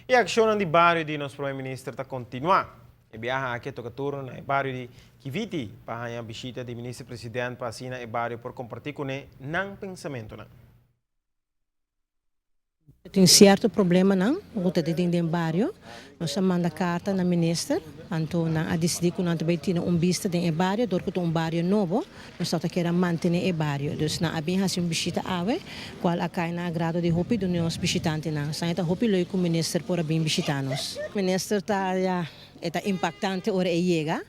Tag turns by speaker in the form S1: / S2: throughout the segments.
S1: E a ação de bairro de nosso primeiro-ministro está continuar. E viaja aqui toca turno no bairro de Kiviti para a visita do ministro-presidente para assinar o bairro por compartilhar com ele não pensamento.
S2: Tem certo problema não, o que tem em bairro, nós manda carta na ministra, então a decidir que nós também temos vista de bairro, dor que bairro novo, nós só queremos manter o bairro, então na abin has visita ave, qual a cai na agrado de hopi do nossos visitantes não, sai ta hopi loi com o ministro por abin visitanos. O ministro está impactante ora chega.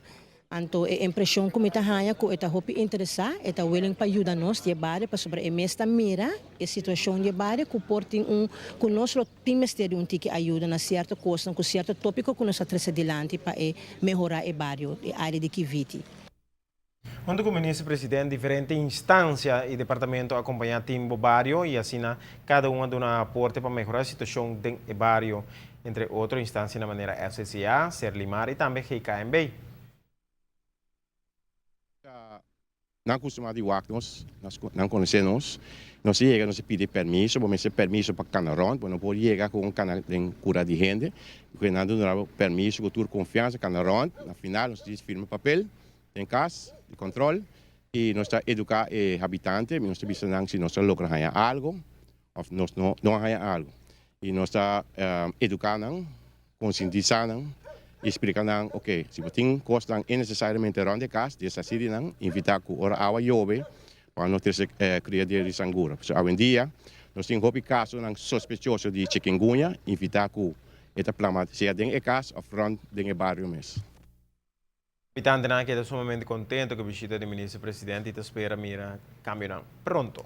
S2: Então, a impressão que me tenho que está muito interessado, está willing para ajudar nós de bairro para sobre a mesma mira a situação de bairro que portem que nós temos de que ajuda na certa coisa, com certo tópico que nós trazemos adiante para melhorar o bairro, a área de Kiviti.
S1: Junto com o ministro-presidente, diferentes instâncias e departamentos acompanham o time do bairro e assim cada uma dá um aporte para melhorar a situação do bairro, entre outras instâncias na maneira FCCA, Serlimar e também GKMB.
S3: Não costumamos dizer nós não conhecemos, nós chegamos, nós pedimos permisso, vamos ter permisso para canarão, não pode chegar com canal de cura de gente, porque não dá permisso, com toda confiança, canarão, na final nós firma papel, em casa, de controle, e nós estamos educar os habitantes, nós estamos pensando se nós logramos algo, ou nós não ganhamos algo. E nós estamos educando, conscientizando, explicando, ok, se você tem coisas necessariamente rond de casa, dessa cidade não, invitar que ora água chove, para não ter criar de sangura. So, hoje em dia, nós temos um caso suspeitoso de chikungunya, invitar que esta plama seja dentro de casa ou front do bairro mesmo.
S1: Habitante que é sumamente contente com a visita do ministro-presidente e espera mira cambio pronto.